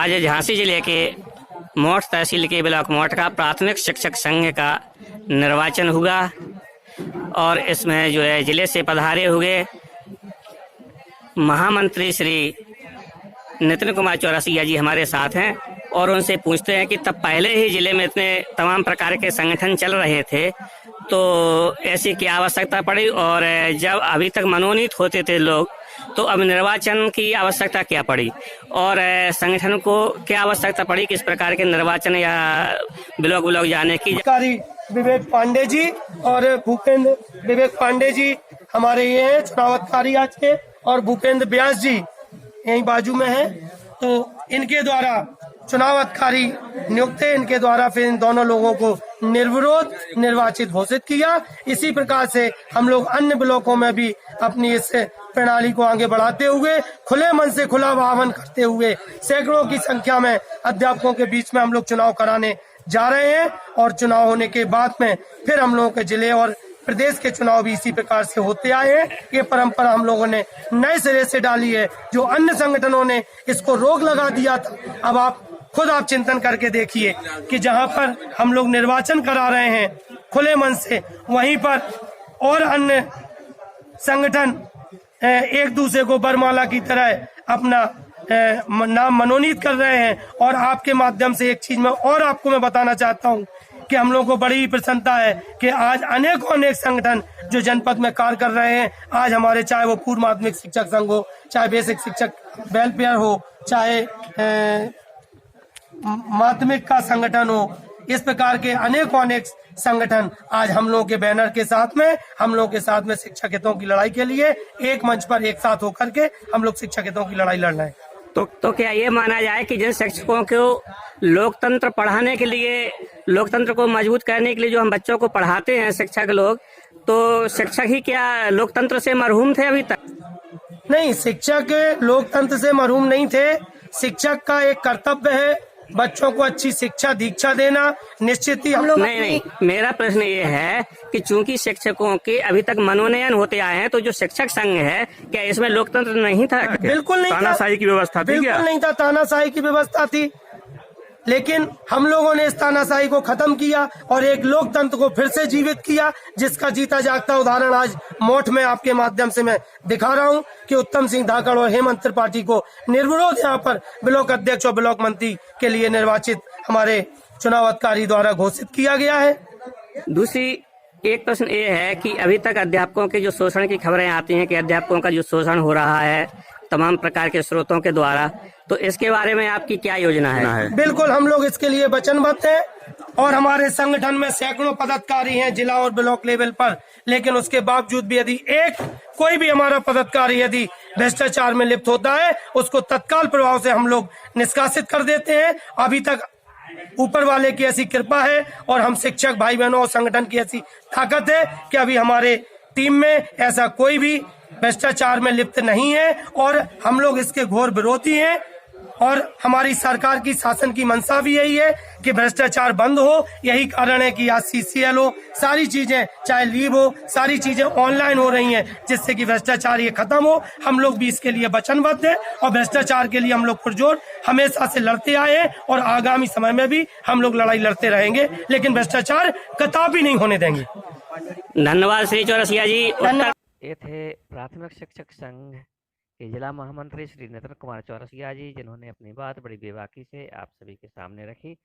आज झांसी जिले के मोट तहसील के ब्लॉक मोट का प्राथमिक शिक्षक संघ का निर्वाचन हुआ और इसमें जो है जिले से पधारे हुए महामंत्री श्री नितिन कुमार चौरसिया जी हमारे साथ हैं और उनसे पूछते हैं कि तब पहले ही जिले में इतने तमाम प्रकार के संगठन चल रहे थे तो ऐसी क्या आवश्यकता पड़ी और जब अभी तक मनोनीत होते थे लोग तो अब निर्वाचन की आवश्यकता क्या पड़ी और संगठन को क्या आवश्यकता पड़ी, किस प्रकार के निर्वाचन या ब्लॉक जाने की। विवेक पांडे जी और भूपेंद्र विवेक पांडे जी हमारे ये हैं चुनाव अधिकारी आज के, और भूपेंद्र व्यास जी यहीं बाजू में हैं। तो इनके द्वारा चुनाव अधिकारी नियुक्त है, इनके द्वारा फिर इन दोनों लोगों को निर्विरोध निर्वाचित घोषित किया। इसी प्रकार से हम लोग अन्य ब्लॉकों में भी अपनी इस प्रणाली को आगे बढ़ाते हुए खुले मन से खुला आह्वान करते हुए सैकड़ों की संख्या में अध्यापकों के बीच में हम लोग चुनाव कराने जा रहे हैं और चुनाव होने के बाद में फिर हम लोगों के जिले और प्रदेश के चुनाव भी इसी प्रकार से होते आए हैं। ये परंपरा हम लोगों ने नए सिरे से डाली है, जो अन्य संगठनों ने इसको रोक लगा दिया था। अब आप खुद चिंतन करके देखिए कि जहां पर हम लोग निर्वाचन करा रहे हैं खुले मन से, वहीं पर और अन्य संगठन एक दूसरे को बरमाला की तरह अपना नाम मनोनीत कर रहे हैं। और आपके माध्यम से एक चीज और आपको मैं बताना चाहता हूं कि हम लोगों को बड़ी प्रसन्नता है कि आज अनेक संगठन जो जनपद में कार्य कर रहे हैं, आज हमारे चाहे वो पूर्व माध्यमिक शिक्षक संघ हो, चाहे बेसिक शिक्षक वेलफेयर हो, चाहे माध्यमिक का संगठन हो, इस प्रकार के अनेक संगठन आज हम लोगों के बैनर के साथ में, हम लोगों के साथ में शिक्षक हितों की लड़ाई के लिए एक मंच पर एक साथ होकर के हम लोग शिक्षक हितों की लड़ाई लड़ रहे हैं। तो क्या ये माना जाए कि जिन शिक्षकों को लोकतंत्र पढ़ाने के लिए, लोकतंत्र को मजबूत करने के लिए जो हम बच्चों को पढ़ाते हैं शिक्षक लोग, तो शिक्षक ही क्या लोकतंत्र से मरहूम थे अभी तक? नहीं, शिक्षक लोकतंत्र से मरहूम नहीं थे। शिक्षक का एक कर्तव्य है बच्चों को अच्छी शिक्षा दीक्षा देना। निश्चित ही हम लोग नहीं, मेरा प्रश्न ये है कि चूंकि शिक्षकों के अभी तक मनोनयन होते आए हैं तो जो शिक्षक संघ है क्या इसमें लोकतंत्र नहीं था? बिल्कुल नहीं था, तानाशाही की व्यवस्था थी। बिल्कुल नहीं था, तानाशाही की व्यवस्था थी। लेकिन हम लोगों ने इस तानाशाही को खत्म किया और एक लोकतंत्र को फिर से जीवित किया, जिसका जीता जागता उदाहरण आज मोठ में आपके माध्यम से मैं दिखा रहा हूं कि उत्तम सिंह धाकड़ और हेमंत त्रिपाठी को निर्विरोध यहां पर ब्लॉक अध्यक्ष और ब्लॉक मंत्री के लिए निर्वाचित हमारे चुनाव अधिकारी द्वारा घोषित किया गया है। दूसरी एक प्रश्न ये है कि अभी तक अध्यापकों के जो शोषण की खबरें आती हैं कि अध्यापकों का जो शोषण हो रहा है तमाम प्रकार के स्रोतों के द्वारा, तो इसके बारे में आपकी क्या योजना है? बिल्कुल, हम लोग इसके लिए वचनबद्ध हैं और हमारे संगठन में सैकड़ों पदाधिकारी हैं जिला और ब्लॉक लेवल पर। लेकिन उसके बावजूद भी यदि कोई भी हमारा पदाधिकारी यदि भ्रष्टाचार में लिप्त होता है, उसको तत्काल प्रभाव से हम लोग निष्कासित कर देते हैं। अभी तक ऊपर वाले की ऐसी कृपा है और हम शिक्षक भाई बहनों और संगठन की ऐसी ताकत है कि अभी हमारे टीम में ऐसा कोई भी भ्रष्टाचार में लिप्त नहीं है और हम लोग इसके घोर विरोधी हैं। और हमारी सरकार की शासन की मंशा भी यही है कि भ्रष्टाचार बंद हो। यही कारण है कि आज CCL हो, सारी चीजें चाहे लीव हो, सारी चीजें ऑनलाइन हो रही हैं, जिससे कि भ्रष्टाचार ये खत्म हो। हम लोग भी इसके लिए वचनबद्ध हैं और भ्रष्टाचार के लिए हम लोग पुरजोर हमेशा से लड़ते आए हैं और आगामी समय में भी हम लोग लड़ाई लड़ते रहेंगे, लेकिन भ्रष्टाचार कतई नहीं होने देंगे। धन्यवाद श्री चौरसिया जी। ये थे प्राथमिक शिक्षक संघ के जिला महामंत्री श्री नितिन कुमार चौरसिया जी, जिन्होंने अपनी बात बड़ी बेबाकी से आप सभी के सामने रखी।